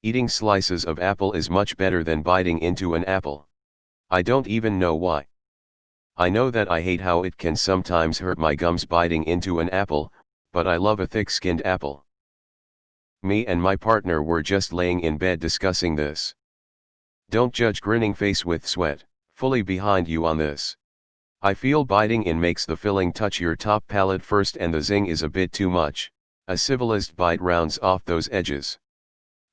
Eating slices of apple is much better than biting into an apple. I don't even know why. I know that I hate how it can sometimes hurt my gums biting into an apple, but I love a thick-skinned apple. Me and my partner were just laying in bed discussing this. Don't judge grinning face with sweat, fully behind you on this. I feel biting in makes the filling touch your top palate first and the zing is a bit too much. A civilized bite rounds off those edges.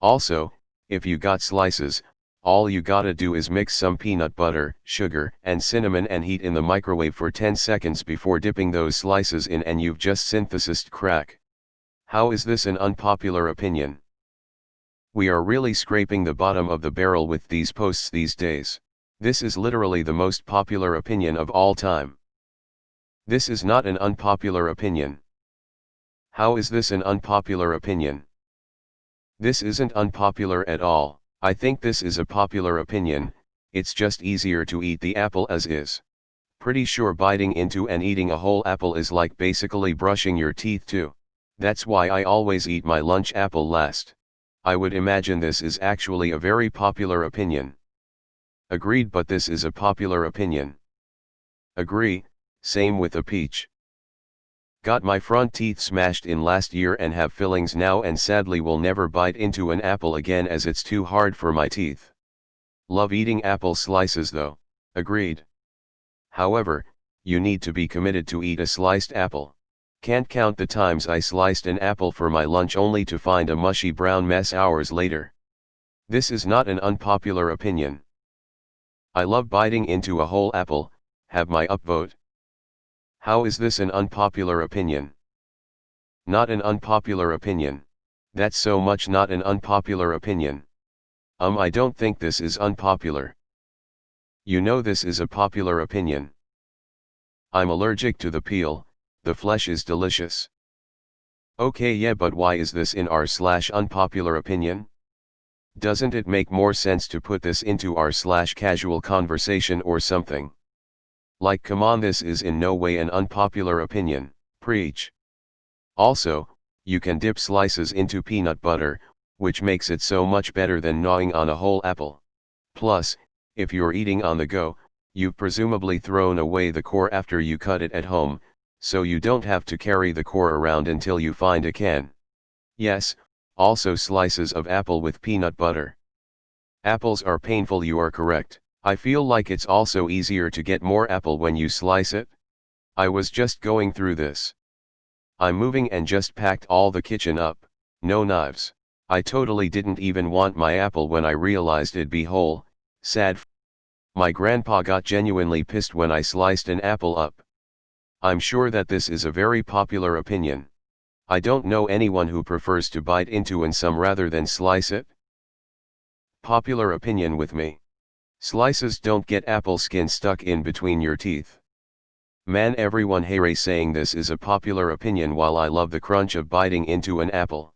Also, if you got slices, all you gotta do is mix some peanut butter, sugar, and cinnamon and heat in the microwave for 10 seconds before dipping those slices in and you've just synthesized crack. How is this an unpopular opinion? We are really scraping the bottom of the barrel with these posts these days. This is literally the most popular opinion of all time. This is not an unpopular opinion. How is this an unpopular opinion? This isn't unpopular at all. I think this is a popular opinion. It's just easier to eat the apple as is. Pretty sure biting into and eating a whole apple is like basically brushing your teeth too. That's why I always eat my lunch apple last. I would imagine this is actually a very popular opinion. Agreed, but this is a popular opinion. Agree, same with a peach. Got my front teeth smashed in last year and have fillings now and sadly will never bite into an apple again as it's too hard for my teeth. Love eating apple slices though. Agreed. However, you need to be committed to eat a sliced apple. Can't count the times I sliced an apple for my lunch only to find a mushy brown mess hours later. This is not an unpopular opinion. I love biting into a whole apple, have my upvote. How is this an unpopular opinion? Not an unpopular opinion. That's so much not an unpopular opinion. I don't think this is unpopular. You know this is a popular opinion. I'm allergic to the peel, the flesh is delicious. Okay, yeah, but why is this in r/unpopular opinion? Doesn't it make more sense to put this into r/casual conversation or something? Like, come on, this is in no way an unpopular opinion, preach. Also, you can dip slices into peanut butter, which makes it so much better than gnawing on a whole apple. Plus, if you're eating on the go, you've presumably thrown away the core after you cut it at home, so you don't have to carry the core around until you find a can. Yes, also slices of apple with peanut butter. Apples are painful, you are correct. I feel like it's also easier to get more apple when you slice it. I was just going through this. I'm moving and just packed all the kitchen up, no knives. I totally didn't even want my apple when I realized it'd be whole, sad. My grandpa got genuinely pissed when I sliced an apple up. I'm sure that this is a very popular opinion. I don't know anyone who prefers to bite into and some rather than slice it. Popular opinion with me. Slices don't get apple skin stuck in between your teeth. Man, everyone hooray saying this is a popular opinion while I love the crunch of biting into an apple.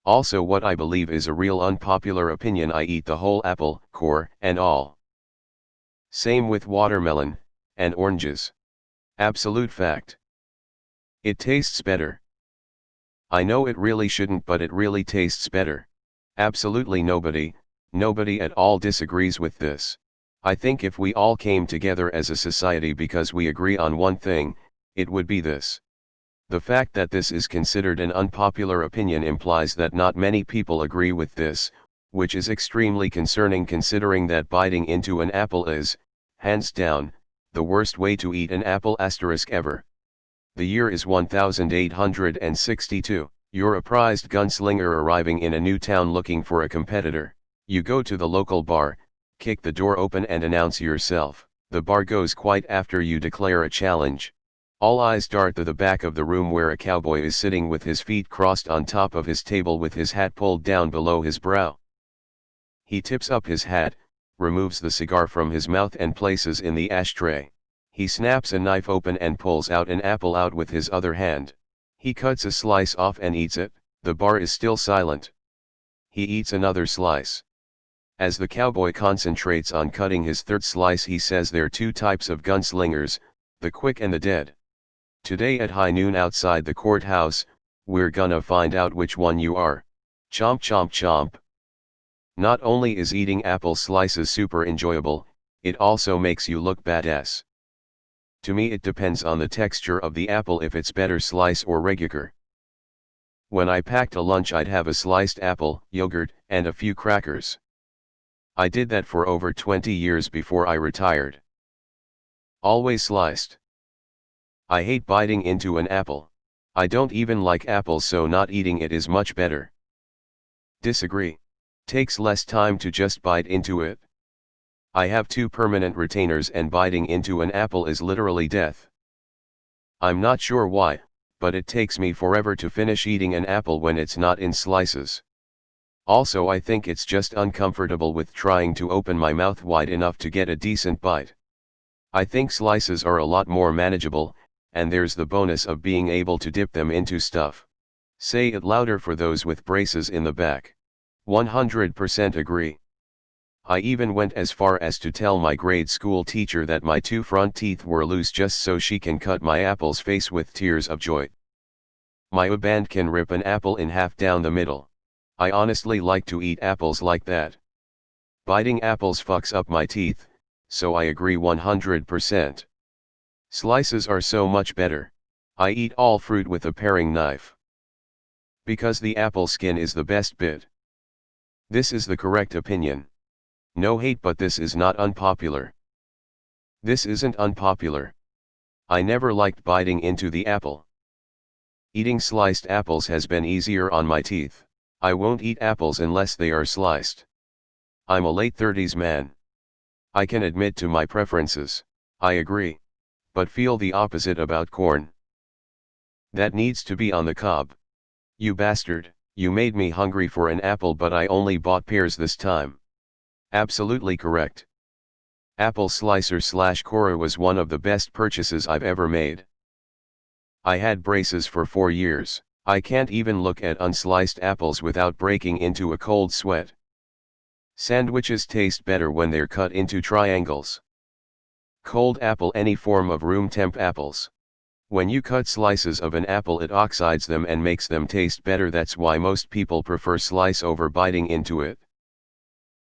Also, what I believe is a real unpopular opinion, I eat the whole apple, core and all. Same with watermelon, and oranges. Absolute fact. It tastes better. I know it really shouldn't, but it really tastes better. Absolutely nobody at all disagrees with this. I think if we all came together as a society because we agree on one thing, it would be this. The fact that this is considered an unpopular opinion implies that not many people agree with this, which is extremely concerning considering that biting into an apple is, hands down, the worst way to eat an apple ever. The year is 1862. You're a prized gunslinger arriving in a new town looking for a competitor. You go to the local bar, kick the door open and announce yourself. The bar goes quiet after you declare a challenge. All eyes dart to the back of the room where a cowboy is sitting with his feet crossed on top of his table with his hat pulled down below his brow. He tips up his hat, removes the cigar from his mouth and places in the ashtray. He snaps a knife open and pulls out an apple out with his other hand. He cuts a slice off and eats it. The bar is still silent. He eats another slice. As the cowboy concentrates on cutting his third slice, he says there are two types of gunslingers, the quick and the dead. Today at high noon outside the courthouse, we're gonna find out which one you are. Chomp chomp chomp. Not only is eating apple slices super enjoyable, it also makes you look badass. To me it depends on the texture of the apple if it's better slice or regular. When I packed a lunch I'd have a sliced apple, yogurt, and a few crackers. I did that for over 20 years before I retired. Always sliced. I hate biting into an apple. I don't even like apples, so not eating it is much better. Disagree. Takes less time to just bite into it. I have 2 permanent retainers and biting into an apple is literally death. I'm not sure why, but it takes me forever to finish eating an apple when it's not in slices. Also I think it's just uncomfortable with trying to open my mouth wide enough to get a decent bite. I think slices are a lot more manageable, and there's the bonus of being able to dip them into stuff. Say it louder for those with braces in the back. 100% agree. I even went as far as to tell my grade school teacher that my 2 front teeth were loose just so she can cut my apple's face with tears of joy. My band can rip an apple in half down the middle. I honestly like to eat apples like that. Biting apples fucks up my teeth, so I agree 100%. Slices are so much better. I eat all fruit with a paring knife. Because the apple skin is the best bit. This is the correct opinion. No hate, but this is not unpopular. This isn't unpopular. I never liked biting into the apple. Eating sliced apples has been easier on my teeth. I won't eat apples unless they are sliced. I'm a late 30s man. I can admit to my preferences. I agree. But feel the opposite about corn. That needs to be on the cob. You bastard, you made me hungry for an apple, but I only bought pears this time. Absolutely correct. Apple slicer / corer was one of the best purchases I've ever made. I had braces for 4 years. I can't even look at unsliced apples without breaking into a cold sweat. Sandwiches taste better when they're cut into triangles. Cold apple, any form of room temp apples. When you cut slices of an apple it oxides them and makes them taste better. That's why most people prefer slice over biting into it.